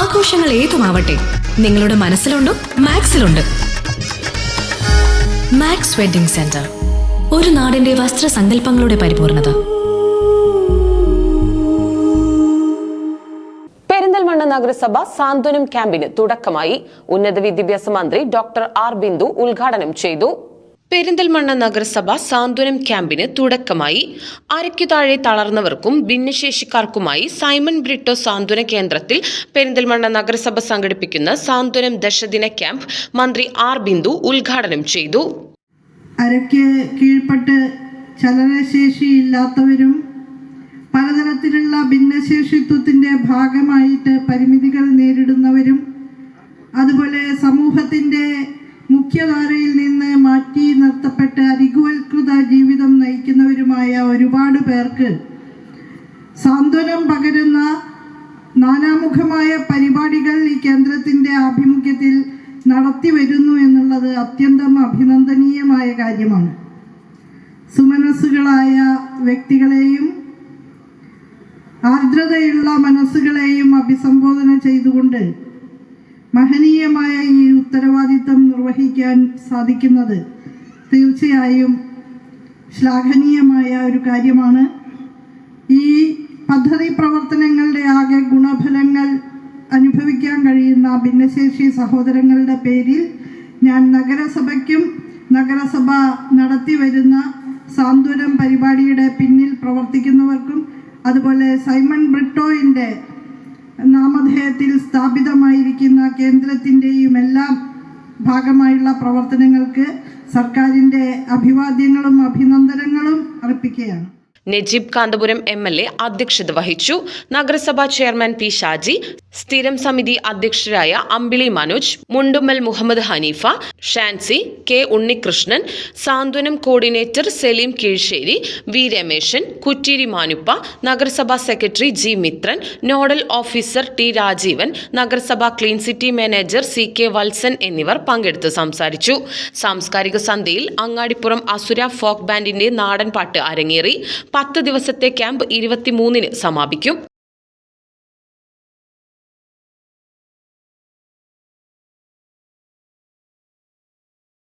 ആഘോഷങ്ങൾ ഏതുമാവട്ടെ, നിങ്ങളുടെ മനസ്സിലുണ്ടോ മാക്സിലുണ്ട്. Max wedding centre, ഒരു നാടിന്റെ വസ്ത്രസങ്കല്പങ്ങളുടെ പരിപൂർണത. പെരിന്തൽമണ്ണ നഗരസഭ സാന്ത്വനം ക്യാമ്പിന് തുടക്കമായി. ഉന്നത വിദ്യാഭ്യാസ മന്ത്രി ഡോക്ടർ ആർ ബിന്ദു ഉദ്ഘാടനം ചെയ്തു. പെരിന്തൽമണ്ണ നഗരസഭ സാന്ത്വനം ക്യാമ്പിന് തുടക്കമായി. അരയ്ക്കു താഴെ തളർന്നവർക്കും ഭിന്നശേഷിക്കാർക്കുമായി സൈമൺ ബ്രിട്ടോ സാന്ത്വന കേന്ദ്രത്തിൽ പെരിന്തൽമണ്ണ നഗരസഭ സംഘടിപ്പിക്കുന്ന സാന്ത്വനം ദശദിന ക്യാമ്പ് മന്ത്രി ആർ ബിന്ദു ഉദ്ഘാടനം ചെയ്തു. അരയ്ക്ക് കീഴ്പ്പെട്ട് ചലനശേഷിയില്ലാത്തവരും പലതരത്തിലുള്ള ഭിന്നശേഷിത്വത്തിന്റെ ഭാഗമായിട്ട് പരിമിതികൾ നേരിടുന്നവരും അതുപോലെ സമൂഹത്തിന്റെ മുഖ്യധാരയിൽ നിന്ന് മാറ്റി നിർത്തപ്പെട്ട് അരികുവൽകൃത ജീവിതം നയിക്കുന്നവരുമായ ഒരുപാട് പേർക്ക് സാന്ത്വനം പകരുന്ന നാനാമുഖമായ പരിപാടികൾ ഈ കേന്ദ്രത്തിന്റെ ആഭിമുഖ്യത്തിൽ നടത്തി വരുന്നു എന്നുള്ളത് അത്യന്തം അഭിനന്ദനീയമായ കാര്യമാണ്. സുമനസ്സുകളായ വ്യക്തികളെയും ആർദ്രതയുള്ള മനസ്സുകളെയും അഭിസംബോധന ചെയ്തുകൊണ്ട് മഹനീയമായ ഈ ഉത്തരവാദിത്തം നിർവഹിക്കാൻ സാധിക്കുന്നത് തീർച്ചയായും ശ്ലാഘനീയമായ ഒരു കാര്യമാണ്. ഈ പദ്ധതി പ്രവർത്തനങ്ങളുടെ ആകെ ഗുണഫലങ്ങൾ അനുഭവിക്കാൻ കഴിയുന്ന ഭിന്നശേഷി സഹോദരങ്ങളുടെ പേരിൽ ഞാൻ നഗരസഭയ്ക്കും നഗരസഭ നടത്തി വരുന്ന സാന്ത്വനം പരിപാടിയുടെ പിന്നിൽ പ്രവർത്തിക്കുന്നവർക്കും അതുപോലെ സൈമൺ ബ്രിട്ടോയിൻ്റെ നാമധേയത്തിൽ സ്ഥാപിതമായിരിക്കുന്ന കേന്ദ്രത്തിൻ്റെയും എല്ലാം ഭാഗമായുള്ള പ്രവർത്തനങ്ങൾക്ക് സർക്കാരിൻ്റെ അഭിവാദ്യങ്ങളും അഭിനന്ദനങ്ങളും അർപ്പിക്കുകയാണ്. നജീബ് കാന്തപുരം MLA അധ്യക്ഷത വഹിച്ചു. നഗരസഭാ ചെയർമാൻ പി ഷാജി, സ്ഥിരം സമിതി അധ്യക്ഷരായ Ambili Manoj, Mundummal Muhammad Haneefa, Shancy, K Unnikrishnan, Santhwanam coordinator Saleem Keezhissery, V Rameshan, Kutteeri Manuppa, നഗരസഭാ secretary G Mithran, nodal officer T Rajeevan, നഗരസഭാ clean city manager CK Valsan എന്നിവർ പങ്കെടുത്ത് സംസാരിച്ചു. സാംസ്കാരിക സന്ധ്യയിൽ അങ്ങാടിപ്പുറം അസുര ഫോക്ക് ബാൻഡിന്റെ നാടൻ പാട്ട് അരങ്ങേറി. 10 ദിവസത്തെ ക്യാമ്പ് 23-ന് സമാപിക്കും.